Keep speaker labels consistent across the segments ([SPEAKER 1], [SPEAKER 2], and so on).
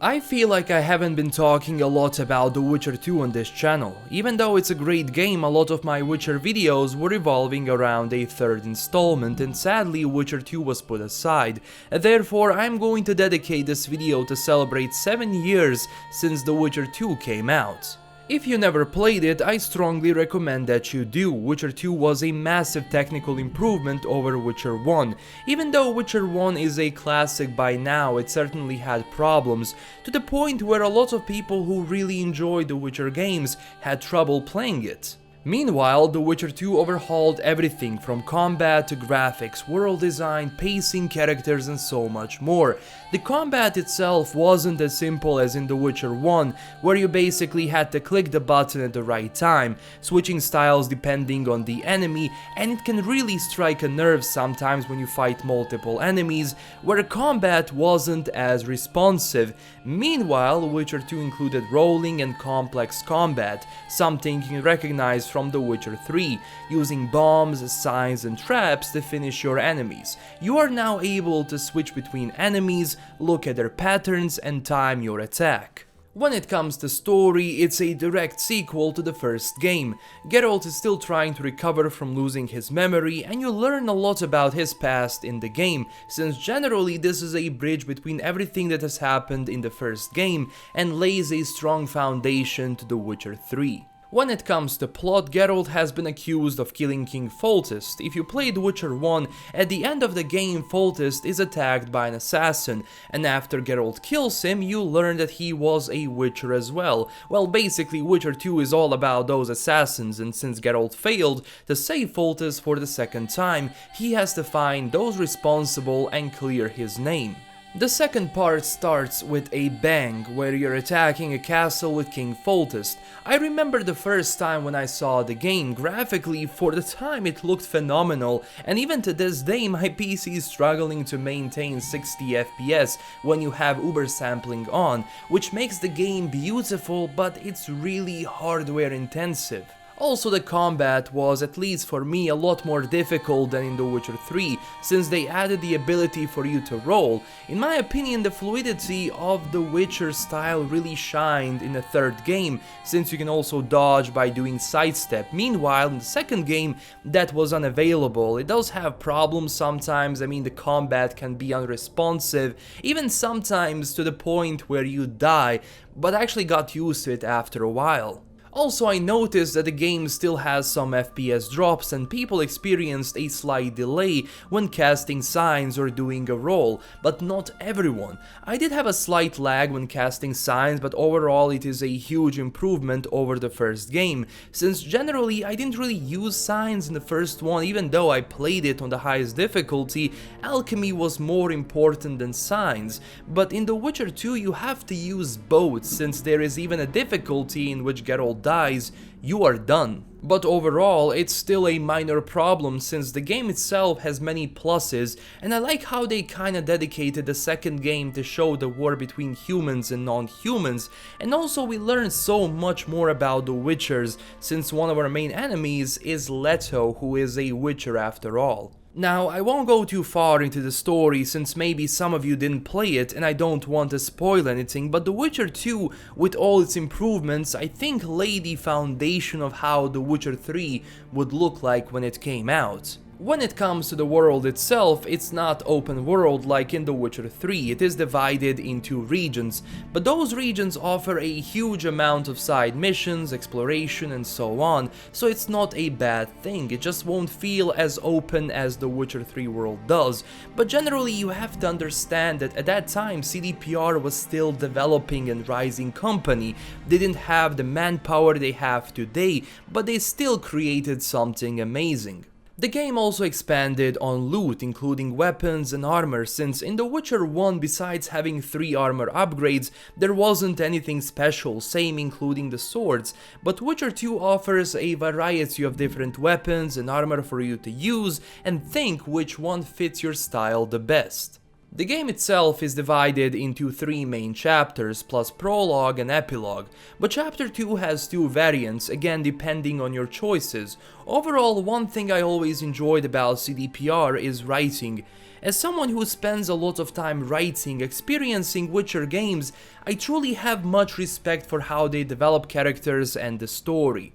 [SPEAKER 1] I feel like I haven't been talking a lot about The Witcher 2 on this channel. Even though it's a great game, a lot of my Witcher videos were revolving around a third installment, and sadly Witcher 2 was put aside. Therefore, I'm going to dedicate this video to celebrate 7 years since The Witcher 2 came out. If you never played it, I strongly recommend that you do. Witcher 2 was a massive technical improvement over Witcher 1. Even though Witcher 1 is a classic by now, it certainly had problems, to the point where a lot of people who really enjoyed the Witcher games had trouble playing it. Meanwhile, The Witcher 2 overhauled everything from combat to graphics, world design, pacing, characters and so much more. The combat itself wasn't as simple as in The Witcher 1, where you basically had to click the button at the right time, switching styles depending on the enemy, and it can really strike a nerve sometimes when you fight multiple enemies, where combat wasn't as responsive. Meanwhile, Witcher 2 included rolling and complex combat, something you can recognize from The Witcher 3, using bombs, signs and traps to finish your enemies. You are now able to switch between enemies, look at their patterns and time your attack. When it comes to story, it's a direct sequel to the first game. Geralt is still trying to recover from losing his memory, and you learn a lot about his past in the game, since generally this is a bridge between everything that has happened in the first game and lays a strong foundation to The Witcher 3. When it comes to plot, Geralt has been accused of killing King Foltest. If you played Witcher 1, at the end of the game Foltest is attacked by an assassin, and after Geralt kills him, you learn that he was a Witcher as well. Well, basically Witcher 2 is all about those assassins, and since Geralt failed to save Foltest for the second time, he has to find those responsible and clear his name. The second part starts with a bang, where you're attacking a castle with King Foltest. I remember the first time when I saw the game. Graphically, for the time it looked phenomenal, and even to this day my PC is struggling to maintain 60 FPS when you have Uber sampling on, which makes the game beautiful, but it's really hardware intensive. Also, the combat was, at least for me, a lot more difficult than in The Witcher 3, since they added the ability for you to roll. In my opinion, the fluidity of the Witcher style really shined in the third game, since you can also dodge by doing sidestep. Meanwhile, in the second game, that was unavailable. It does have problems sometimes. I mean, the combat can be unresponsive, even sometimes to the point where you die, but I actually got used to it after a while. Also, I noticed that the game still has some FPS drops and people experienced a slight delay when casting signs or doing a roll, but not everyone. I did have a slight lag when casting signs, but overall it is a huge improvement over the first game, since generally I didn't really use signs in the first one. Even though I played it on the highest difficulty, alchemy was more important than signs, but in The Witcher 2 you have to use both, since there is even a difficulty in which Geralt dies, you are done. But overall, it's still a minor problem since the game itself has many pluses, and I like how they kinda dedicated the second game to show the war between humans and non-humans, and also we learn so much more about the Witchers, since one of our main enemies is Leto, who is a Witcher after all. Now, I won't go too far into the story since maybe some of you didn't play it and I don't want to spoil anything, but The Witcher 2, with all its improvements, I think laid the foundation of how The Witcher 3 would look like when it came out. When it comes to the world itself, it's not open world like in The Witcher 3, it is divided into regions, but those regions offer a huge amount of side missions, exploration and so on, so it's not a bad thing. It just won't feel as open as The Witcher 3 world does, but generally you have to understand that at that time CDPR was still developing and rising company. They didn't have the manpower they have today, but they still created something amazing. The game also expanded on loot, including weapons and armor, since in The Witcher 1, besides having 3 armor upgrades, there wasn't anything special, same including the swords, but Witcher 2 offers a variety of different weapons and armor for you to use and think which one fits your style the best. The game itself is divided into 3 main chapters, plus prologue and epilogue, but chapter 2 has 2 variants, again depending on your choices. Overall, one thing I always enjoyed about CDPR is writing. As someone who spends a lot of time writing, experiencing Witcher games, I truly have much respect for how they develop characters and the story.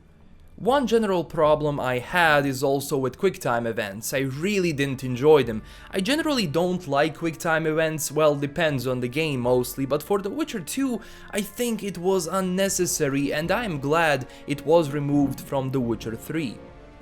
[SPEAKER 1] One general problem I had is also with QuickTime events. I really didn't enjoy them. I generally don't like QuickTime events, well, depends on the game mostly, but for The Witcher 2, I think it was unnecessary and I am glad it was removed from The Witcher 3.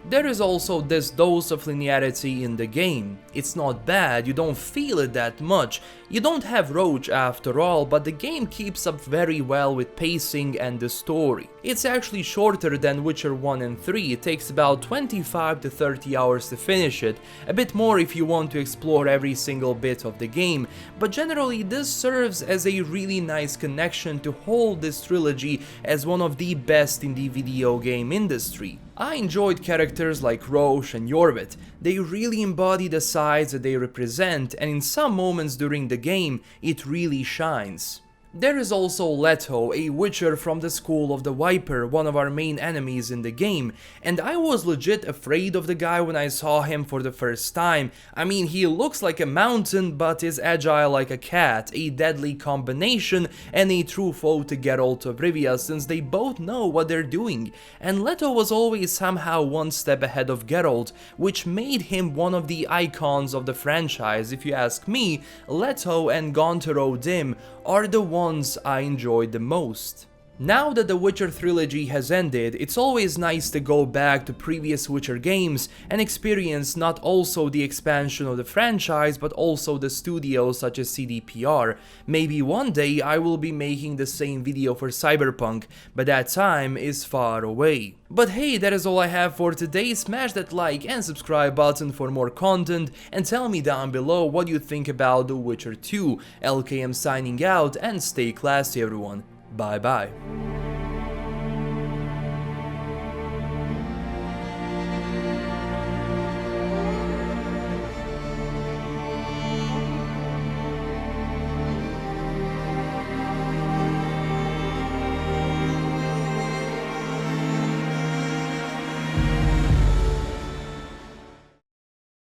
[SPEAKER 1] There is also this dose of linearity in the game. It's not bad, you don't feel it that much. You don't have Roach after all, but the game keeps up very well with pacing and the story. It's actually shorter than Witcher 1 and 3, it takes about 25 to 30 hours to finish it, a bit more if you want to explore every single bit of the game, but generally this serves as a really nice connection to hold this trilogy as one of the best in the video game industry. I enjoyed characters like Roche and Jorvit. They really embody the sides that they represent, and in some moments during the game, it really shines. There is also Leto, a Witcher from the School of the Viper, one of our main enemies in the game, and I was legit afraid of the guy when I saw him for the first time. I mean, he looks like a mountain but is agile like a cat, a deadly combination and a true foe to Geralt of Rivia since they both know what they're doing, and Leto was always somehow one step ahead of Geralt, which made him one of the icons of the franchise. If you ask me, Leto and Gontarow Dim are the ones I enjoyed the most. Now that the Witcher trilogy has ended, it's always nice to go back to previous Witcher games and experience not also the expansion of the franchise but also the studios such as CDPR. Maybe one day I will be making the same video for Cyberpunk, but that time is far away. But hey, that is all I have for today. Smash that like and subscribe button for more content and tell me down below what you think about The Witcher 2. LKM signing out and stay classy everyone. Bye bye.